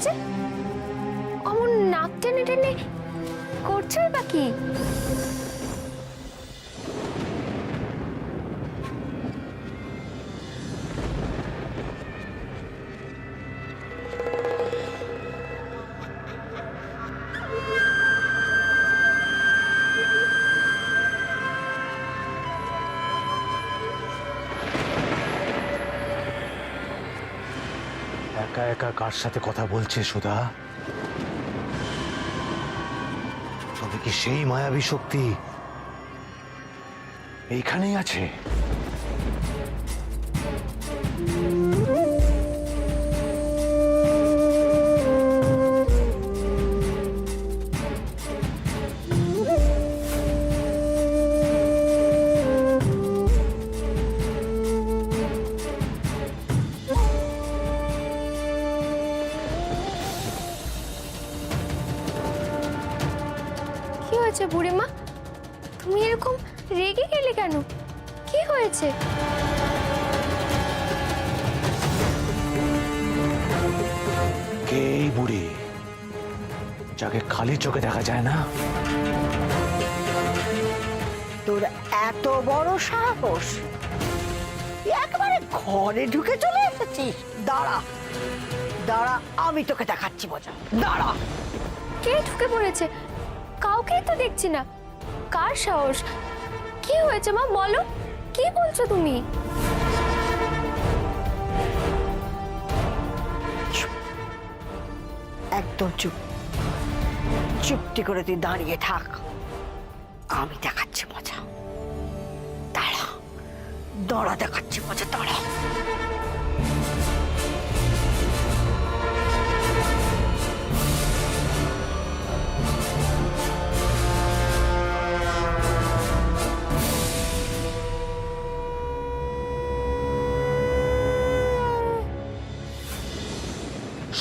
যে অমন নাক টেনে টেনে করছে বা কি? একা একা কার সাথে কথা বলছে সুধা? তবে কি সেই মায়াবী শক্তি এইখানেই আছে? কি হয়েছে বুড়িমা? তুমি এরকম রেগে গেলে কেন? কি হয়েছে? কে এই বুড়ি যাকে খালি চোখে দেখা যায় না? তোর এত বড় সাহস, একবারে ঘরে ঢুকে চলে এসেছিস? দাঁড়া দাঁড়া, আমি তোকে দেখাচ্ছি মজা, দাঁড়া। কে ঢুকে পড়েছে? কাউকেই তো দেখছি না। কার সাহস? কি হয়েছে মা, বলো। কি বলছো তুমি? একদম চুপ, চুপটি করে তুই দাঁড়িয়ে থাক, আমি দেখাচ্ছি মজা। দাঁড়া দাঁড়া, দেখাচ্ছি মজা, দাঁড়া।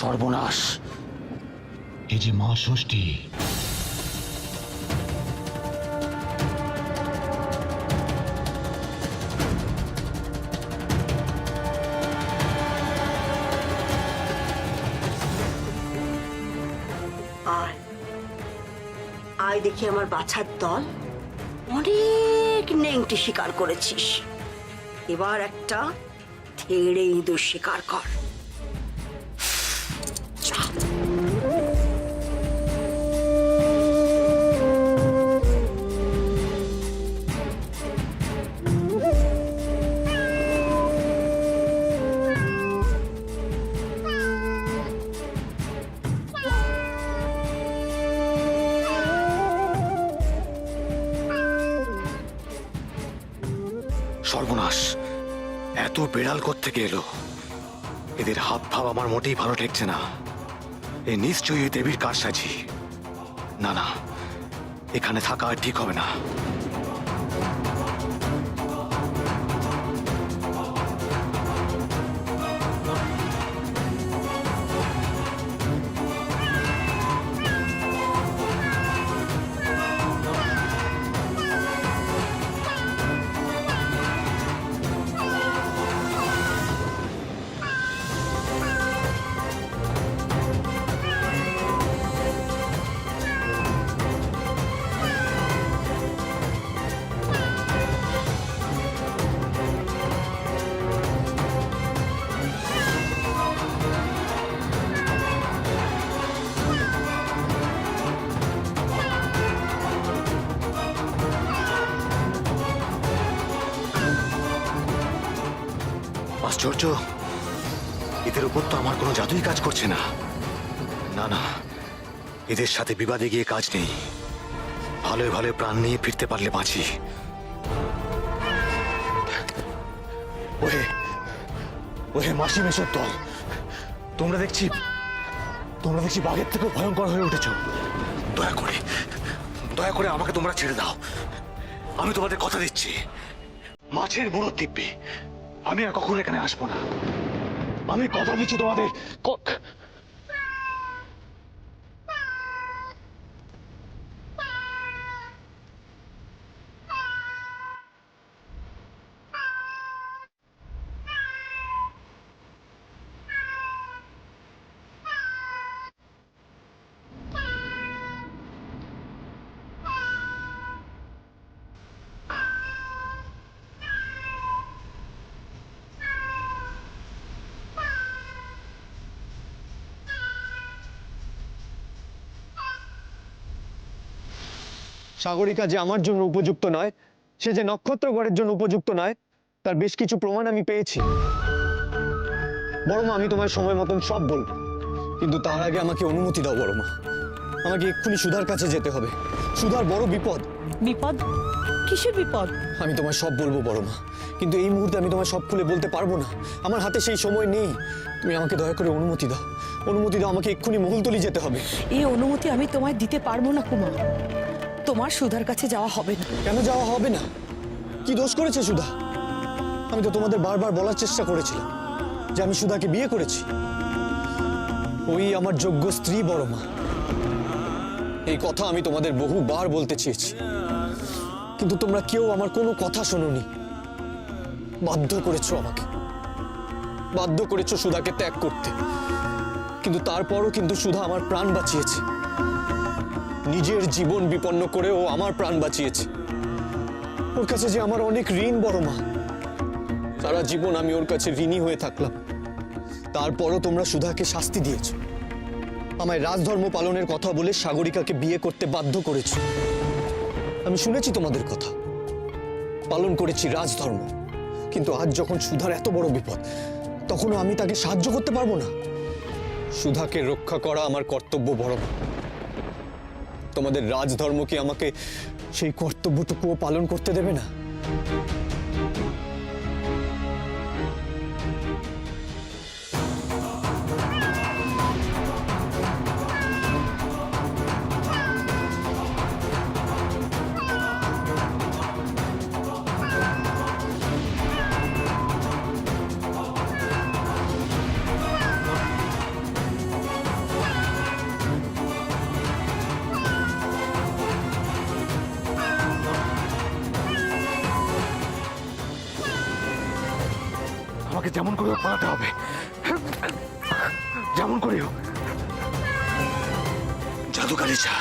সর্বনাশ! এই যে মা ষষ্ঠী, আয় আয়, দেখি আমার বাছার দল। অনেক নেংটি শিকার করেছিস, এবার একটা থেড়ে ইঁদুর শিকার কর। যা। সর্বনাশ! এত বিড়াল কোত্থেকে এলো? এদের হাব ভাব আমার মোটেই ভালো ঠেকছে না। এ নিশ্চয়ই এই দেবীর কারসাজি। না না, এখানে থাকা আর ঠিক হবে না। আশ্চর্য, এদের উপর তো আমার কোনো জাদুই কাজ করছে না। না না, এদের সাথে বিবাদে গিয়ে কাজ নেই। ভালোই ভালো প্রাণ নিয়ে ফিরতে পারলে বাঁচি। ওহে ওহে মাসি মেশোর দল, তোমরা দেখছি বাঘের থেকেও ভয়ঙ্কর হয়ে উঠেছ। দয়া করে আমাকে তোমরা ছেড়ে দাও। আমি তোমাদের কথা দিচ্ছি, মাছের বুড়ো দিব্যি আমি আর কখনো এখানে আসবো না। আমি কথা দিচ্ছি তোমাদের। সাগরিকা যে আমার জন্য উপযুক্ত নয়, সে যে নক্ষত্রগড়ের জন্য উপযুক্ত নয়, তার বেশ কিছু প্রমাণ আমি পেয়েছি। বড় মা, আমি তোমার সময় মতন সব বলবো, কিন্তু তার আগে আমাকে অনুমতি দাও বড় মা। আমাকে এক্ষুনি সুধার কাছে যেতে হবে। সুধার বড় বিপদ। বিপদ? কিসের বিপদ? আমি তোমায় সব বলবো বড় মা, কিন্তু এই মুহূর্তে আমি তোমায় সব খুলে বলতে পারবো না। আমার হাতে সেই সময় নেই। তুমি আমাকে দয়া করে অনুমতি দাও, অনুমতি দাও। আমাকে এক্ষুনি মহুলতলি যেতে হবে। এই অনুমতি আমি তোমায় দিতে পারবো না কুমার। তোমার সুধার কাছে যাওয়া হবে না। কেন যাওয়া হবে না? কি দোষ করেছে সুধা? আমি তো তোমাদের বারবার বলার চেষ্টা করেছিলাম যে আমি সুধাকে বিয়ে করেছি। ওই আমার যোগ্য স্ত্রী বড় মা। এই কথা আমি তোমাদের বহুবার বলতে চেয়েছি, কিন্তু তোমরা কেউ আমার কোনো কথা শোনোনি। বাধ্য করেছো আমাকে, বাধ্য করেছো সুধাকে ত্যাগ করতে। কিন্তু তারপরও কিন্তু সুধা আমার প্রাণ বাঁচিয়েছে। নিজের জীবন বিপন্ন করে ও আমার প্রাণ বাঁচিয়েছে। ওর কাছে যে আমার অনেক ঋণ বড় মা। সারা জীবন আমি ওর কাছে ঋণী হয়ে থাকলাম। তারপরও তোমরা সুধাকে শাস্তি দিয়েছো। আমায় রাজধর্ম পালনের কথা বলে সাগরিকাকে বিয়ে করতে বাধ্য করেছো। আমি শুনেছি তোমাদের কথা, পালন করেছি রাজধর্ম। কিন্তু আজ যখন সুধার এত বড় বিপদ, তখনও আমি তাকে সাহায্য করতে পারবো না। সুধাকে রক্ষা করা আমার কর্তব্য বড় মা। তোমাদের রাজধর্ম কি আমাকে সেই কর্তব্যটুকুও পালন করতে দেবে না? আমাকে যেমন করে হোক পালাতে হবে, যেমন করে হোক। জাদুকারি চা।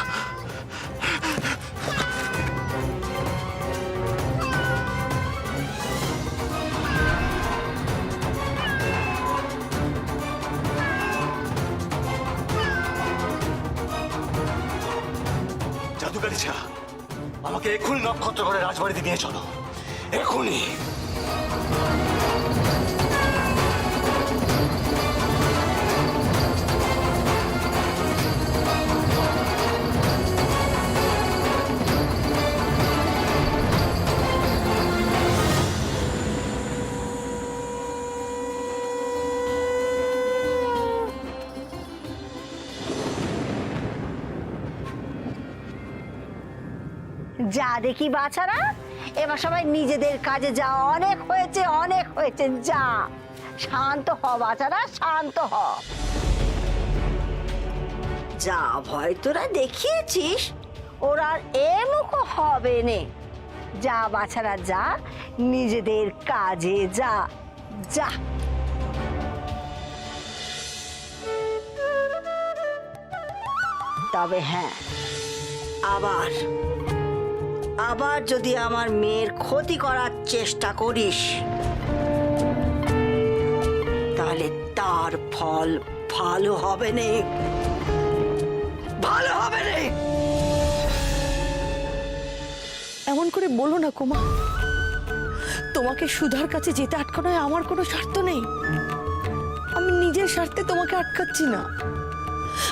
জাদুকারি চা, আমাকে এক্ষুনি নক্ষত্রগড়ের রাজবাড়িতে নিয়ে চলো, এক্ষুনি। যা দেখি বাছারা, এবার সবাই নিজেদের কাজে যা। অনেক হয়েছে, অনেক হয়েছে, যা। শান্ত হ বাছারা, শান্ত হ। যা ভয় তোরা দেখিয়েছিস, ওরা আর এমুখ হবে নে। যা বাছারা যা, নিজেদের কাজে যা, যা। তবে হ্যাঁ, আবার আবার যদি আমার মেয়ের ক্ষতি করার চেষ্টা করিস, তাহলে তার ফল ভালো হবে না, ভালো হবে না। এমন করে বলো না কুমার। তোমাকে সুধার কাছে যেতে আটকানোয় আমার কোনো স্বার্থ নেই। আমি নিজের স্বার্থে তোমাকে আটকাচ্ছি না,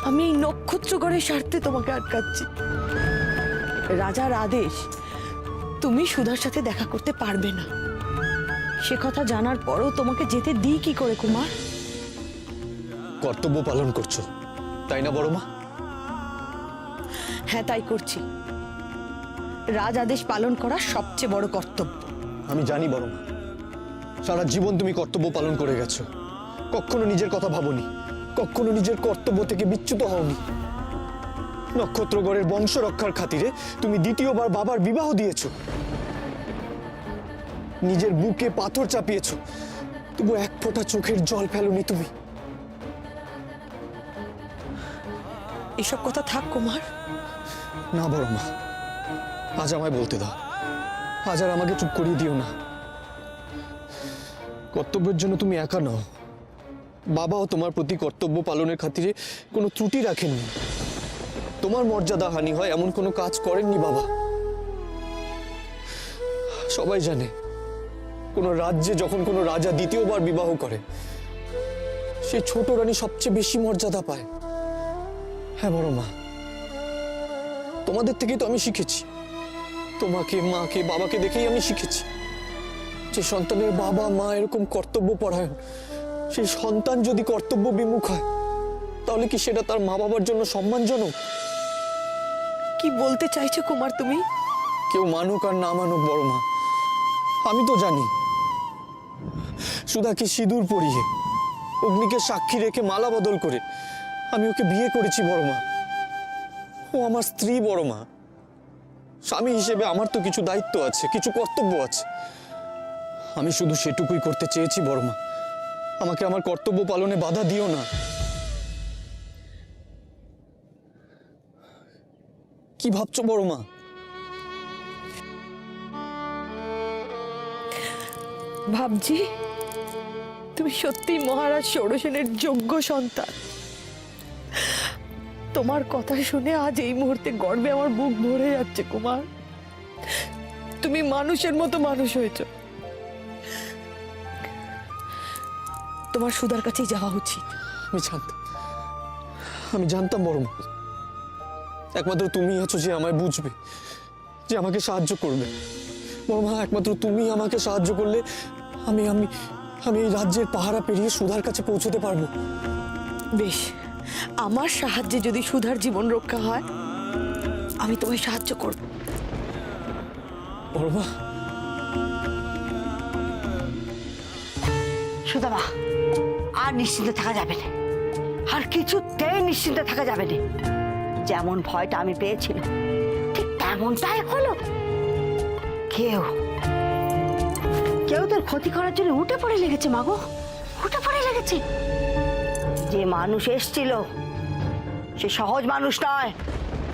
আমি এই নক্ষত্রগড়ের স্বার্থে তোমাকে আটকাচ্ছি। রাজার আদেশ, তুমি সুধার সাথে দেখা করতে পারবে না। সে কথা জানার পরও তোমাকে যেতে দিই কি করে কুমার? কর্তব্য পালন করছো, তাই না বড় মা? হ্যাঁ, তাই করছি। রাজ আদেশ পালন করা সবচেয়ে বড় কর্তব্য। আমি জানি বড় মা, সারা জীবন তুমি কর্তব্য পালন করে গেছো। কখনো নিজের কথা ভাবোনি, কখনো নিজের কর্তব্য থেকে বিচ্যুত হওনি। নক্ষত্রগড়ের বংশ রক্ষার খাতিরে তুমি দ্বিতীয়বার বাবার বিবাহ দিয়েছো, নিজের বুকে পাথর চাপিয়েছো, তবু এক ফোঁটা চোখের জল ফেলোনি তুমি। এসব কথা থাক কুমার। না বড় মা, আজ আমায় বলতে দাও। আজ আর আমাকে চুপ করিয়ে দিও না। কর্তব্যের জন্য তুমি একা নও, বাবাও তোমার প্রতি কর্তব্য পালনের খাতিরে কোনো ত্রুটি রাখেননি। তোমার মর্যাদা হানি হয় এমন কোনো কাজ করেননি বাবা। সবাই জানে কোন রাজ্যে যখন কোনো রাজা দ্বিতীয়বার বিবাহ করে সেই ছোট রানী সবচেয়ে বেশি মর্যাদা পায়। হ্যাঁ বড় মা, তোমাদের থেকেই তো আমি শিখেছি, তোমাকে, মাকে, বাবাকে দেখেই আমি শিখেছি যে সন্তানের বাবা মা এরকম কর্তব্য পরায়ণ, সেই সন্তান যদি কর্তব্য বিমুখ হয় তাহলে কি সেটা তার মা বাবার জন্য সম্মানজনক? কি বলতে চাইছো কুমার তুমি? কেউ মানুক আর না মানুক বড় মা, আমি তো জানি সুধাকে সিঁদুর পরিয়ে অগ্নিকে সাক্ষী রেখে মালা বদল করে আমি ওকে বিয়ে করেছি বড় মা। ও আমার স্ত্রী বড় মা। স্বামী হিসেবে আমার তো কিছু দায়িত্ব আছে, কিছু কর্তব্য আছে। আমি শুধু সেটুকুই করতে চেয়েছি বড় মা, আমাকে আমার কর্তব্য পালনে বাধা দিও না। কি ভাবছো বড় মা? ভাবছি তুমি সত্যি মহারাজ ষোড়শেনের যোগ্য সন্তান। তোমার কথা শুনে আজ এই মুহূর্তে গর্বে আমার বুক ভরে যাচ্ছে কুমার। তুমি মানুষের মতো মানুষ হয়েছো। তোমার সুধার কাছেই যাওয়া উচিত। আমি জানতাম বড় মা, একমাত্র তুমি আছো যে আমায় বুঝবে, যে আমাকে সাহায্য করবে। বড় মা, একমাত্র তুমি আমাকে সাহায্য করলে আমি আমি আমি এই রাজ্যের পাহারা পেরিয়ে সুধার কাছে পৌঁছতে পারবো। বেশ, আমার সাহায্যে যদি সুধার জীবন রক্ষা হয় আমি তোমায় সাহায্য করব। বড় মা, সুদামা, আর নিশ্চিন্তে থাকা যাবে না, আর কিছুতেই নিশ্চিন্তে থাকা যাবে না। যেমন ভয়টা আমি পেয়েছিলাম ঠিক তেমনটাই হলো। কেউ তোর ক্ষতি করার জন্য উঠে পড়ে লেগেছে মাগো, উঠে পড়ে লেগেছে। যে মানুষ এসছিল সে সহজ মানুষ নয়,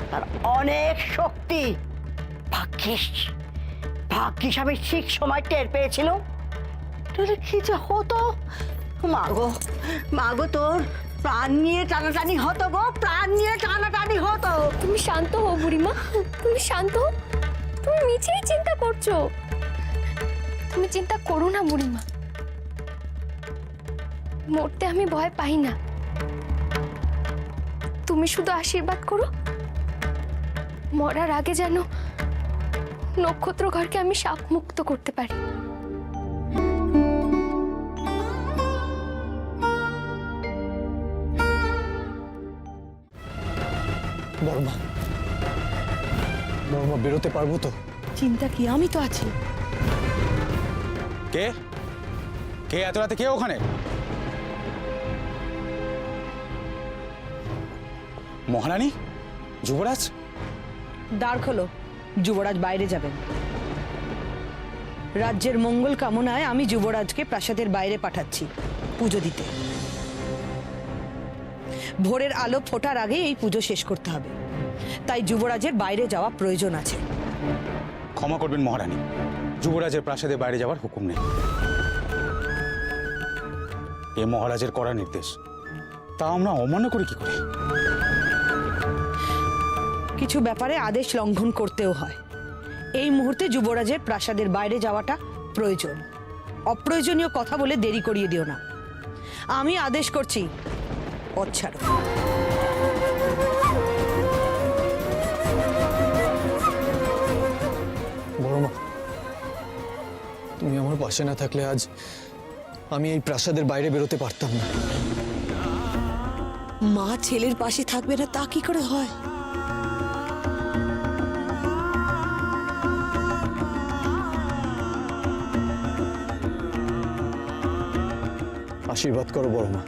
তার অনেক শক্তি। ভাগ্যিস আমি ঠিক সময় টের পেয়েছিল, তাহলে কি যে হতো। মাগো তোর প্রাণ নিয়ে টানাটানি হতো গো, প্রাণ নিয়ে টানাটানি হতো। তুমি শান্ত হও বুড়িমা, তুমি শান্ত হও। তুমি মিছেই চিন্তা করছো। তুমি চিন্তা করো না বুড়িমা, মরতে আমি ভয় পাই না। তুমি শুধু আশীর্বাদ করো মরার আগে যেন নক্ষত্র ঘরকে আমি শাপ মুক্ত করতে পারি। বড় মা, বেরোতে পারবো তো? চিন্তা কি, আমি তো আছি। কে কে এত রাতে কে ওখানে? মহারানী, যুবরাজ? দ্বার খোলো, যুবরাজ বাইরে যাবেন। রাজ্যের মঙ্গল কামনায় আমি যুবরাজকে প্রাসাদের বাইরে পাঠাচ্ছি পুজো দিতে। ভোরের আলো ফোটার আগে এই পুজো শেষ করতে হবে, তাই যুবরাজের বাইরে যাওয়া প্রয়োজন আছে। ক্ষমা করবেন মহারানী, যুবরাজের প্রাসাদে বাইরে যাওয়ার হুকুম নেই। এ মহারাজের কড়া নির্দেশ, তা আমরা অমান্য করি কি করে? কিছু ব্যাপারে আদেশ লঙ্ঘন করতেও হয়। এই মুহূর্তে যুবরাজের প্রাসাদের বাইরে যাওয়াটা প্রয়োজন। অপ্রয়োজনীয় কথা বলে দেরি করিয়ে দিও না। আমি আদেশ করছি, পথ ছাড়ো। বড় মা, তুমি আমার পাশে না থাকলে আজ আমি এই প্রাসাদের বাইরে বেরোতে পারতাম না। মা ছেলের পাশে থাকবে না তা কি করে হয়? আশীর্বাদ করো বড় মা,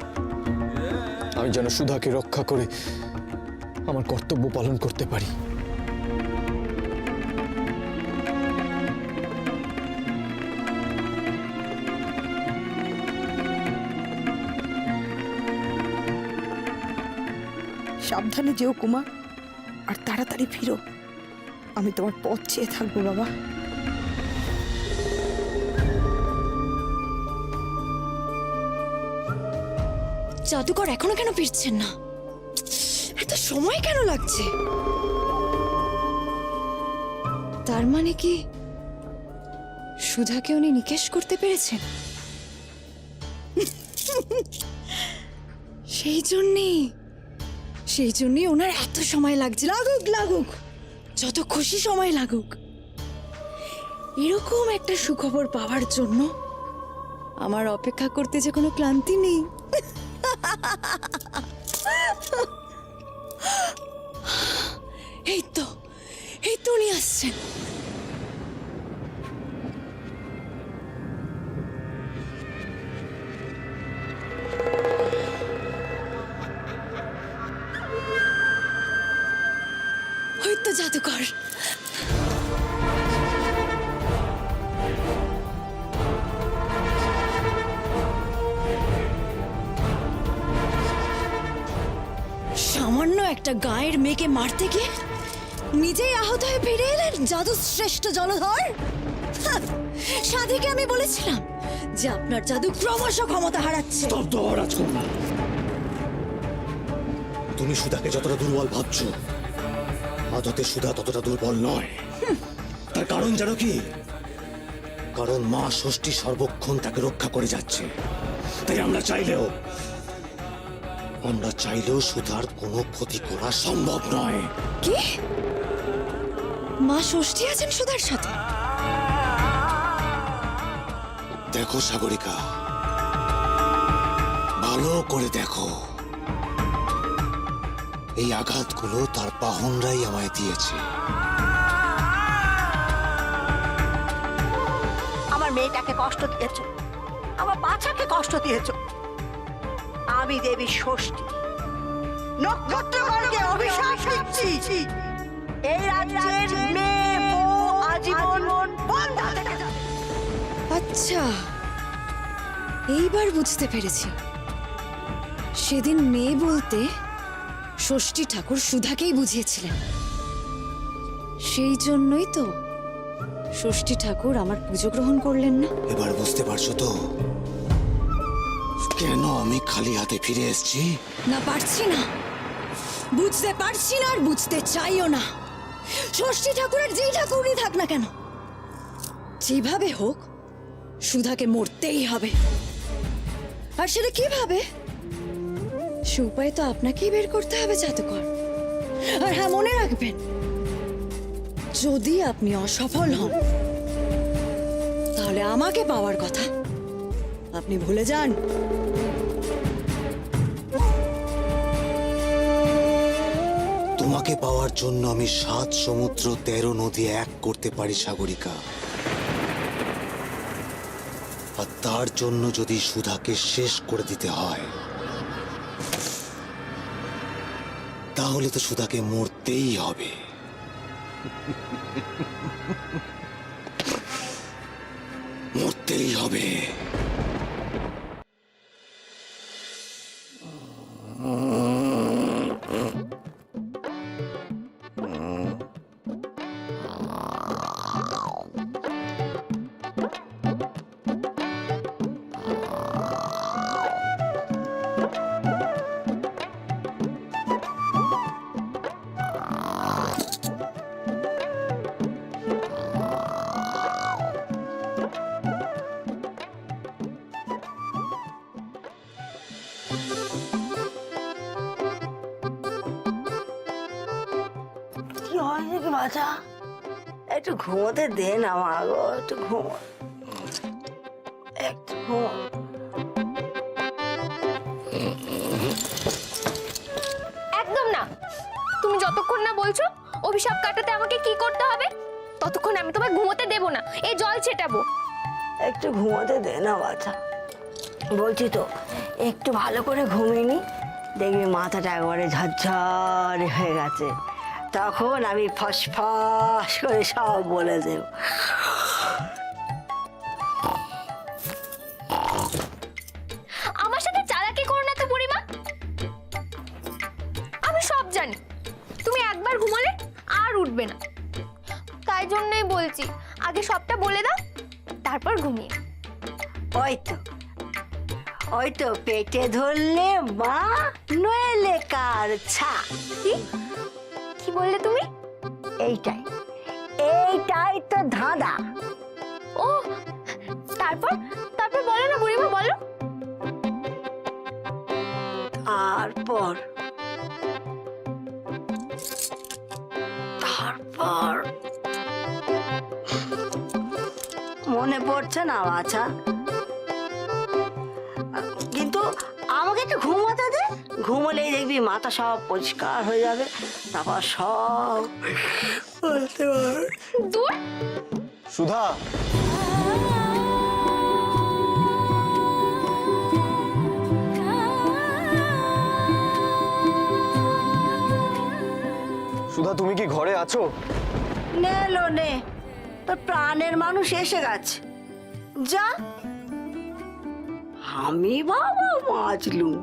আমি যেন সুধাকে রক্ষা করে আমার কর্তব্য পালন করতে পারি। সাবধানে যেও কুমার, আর তাড়াতাড়ি ফিরো। আমি তোমার পথ চেয়ে থাকবো বাবা। জাদুকর এখনো কেন ফিরছেন না? এত সময় কেন লাগছে? তার মানে কি সুধাকে উনি নিকেশ করতে পেরেছেন। সেই জন্যই ওনার এত সময় লাগছে। লাগুক যত খুশি সময় লাগুক, এরকম একটা সুখবর পাওয়ার জন্য আমার অপেক্ষা করতে যে কোনো ক্লান্তি নেই। এই তো উনি আসছেন। ওই তো জাদুকর। সামান্য একটা গায়ের মেয়েকে মারতে গিয়ে নিজেই আহত হয়ে ফিরে এলেন জাদু শ্রেষ্ঠ জলধর। সাধীকে আমি বলেছিলাম যে আপনার জাদু ক্রমশ ক্ষমতা হারাচ্ছে। স্তব্ধ হও রাজকন্যা। তুমি সুধাকে যতটা দুর্বল ভাবছো, আদতে সুধা ততটা দুর্বল নয়। তার কারণ জানো কি? কারণ মা ষষ্ঠী সর্বক্ষণ তাকে রক্ষা করে যাচ্ছে। তাই আমরা চাইলেও সুধার কোনো ক্ষতি করা সম্ভব নয়। কি? মা ষষ্ঠী আছেন সুধার সাথে? দেখো সাগরিকা, ভালো করে দেখো। এই আঘাতগুলো তার বাহনরাই আমায় দিয়েছে। আমার মেয়েটাকে কষ্ট দিয়েছ, আমার বাচ্চাকে কষ্ট দিয়েছ। আমি দেবী ষষ্ঠী নক্ষত্রগণকে অভিশাপ দিচ্ছি, এই রাজ্যের মেয়ে বউ আজীবন বন্ধ্যা থেকে যাবে। আচ্ছা, এইবার বুঝতে পেরেছি। সেদিন মেয়ে বলতে ষষ্ঠী ঠাকুর সুধাকেই বুঝিয়েছিলেন। সেই জন্যই তো ষষ্ঠী ঠাকুর আমার পুজো গ্রহণ করলেন না। এবার বুঝতে পারছো তো কেন আমি খালি হাতে ফিরে এসেছি? না, পারছি না, বুঝতে পারছি না, আর বুঝতে চাইও না। ষষ্ঠী ঠাকুরের যেই ঠাকুরই থাক না কেন, যেভাবে হোক সুধাকে মরতেই হবে। আর সেটা কিভাবে, সে উপায় তো আপনাকেই বের করতে হবে জাদুকর। আর হ্যাঁ, মনে রাখবেন, যদি আপনি অসফল হন তাহলে আমাকে পাওয়ার কথা আপনি ভুলে যান। তোমাকে পাওয়ার জন্য আমি 7 সমুদ্র 13 নদী এক করতে পারি সাগরিকা। আর তার জন্য যদি সুধাকে শেষ করে দিতে হয়, তাহলে তো সুধাকে মরতেই হবে। মরতেই হবে। কি হয়েছে কি বাছা? একটু ঘুমোতে দে না মা গো, একটু ঘুমো, একটু ঘুমো। একদম না। তুমি যতক্ষণ না বলছো অভিশাপ কাটাতে আমাকে কি করতে হবে, ততক্ষণ আমি তোমায় ঘুমোতে দেব না। এই জল ছেটাবো। একটু ঘুমোতে দে না বাছা। বলছি তো, একটু ভালো করে ঘুমিয়ে নি, দেখবি মাথাটা একবারে ঝরঝর হয়ে গেছে। তখন আমি ফসফস করে সব বলে দেব। আমার সাথে চালাকি করো না তো বুড়িমা। আমি সব জানি। তুমি একবার ঘুমালে আর উঠবে না। তাই জন্যই বলছি, আগে সবটা বলে দাও, তারপর ঘুমিয়ে। ওই তো পেটে ধরলে মা, নইলে কার ছা। কি বললে তুমি? এইটাই তো ধাঁধা। ও তারপর তারপর বলো না বুড়িমা, বলো। তারপর তারপর মনে পড়ছে না বাছা, কিন্তু আমাকে একটু ঘুমোতে দে, ঘুমোলেই দেখবি মাথা সব পরিষ্কার হয়ে যাবে, তারপর সব বলতে পারবে। দূর। সুধা, সুধা তুমি কি ঘরে আছো? নে লো নে, তোর প্রাণের মানুষ এসে গেছে, যা। আমি বাবা মাজলুম।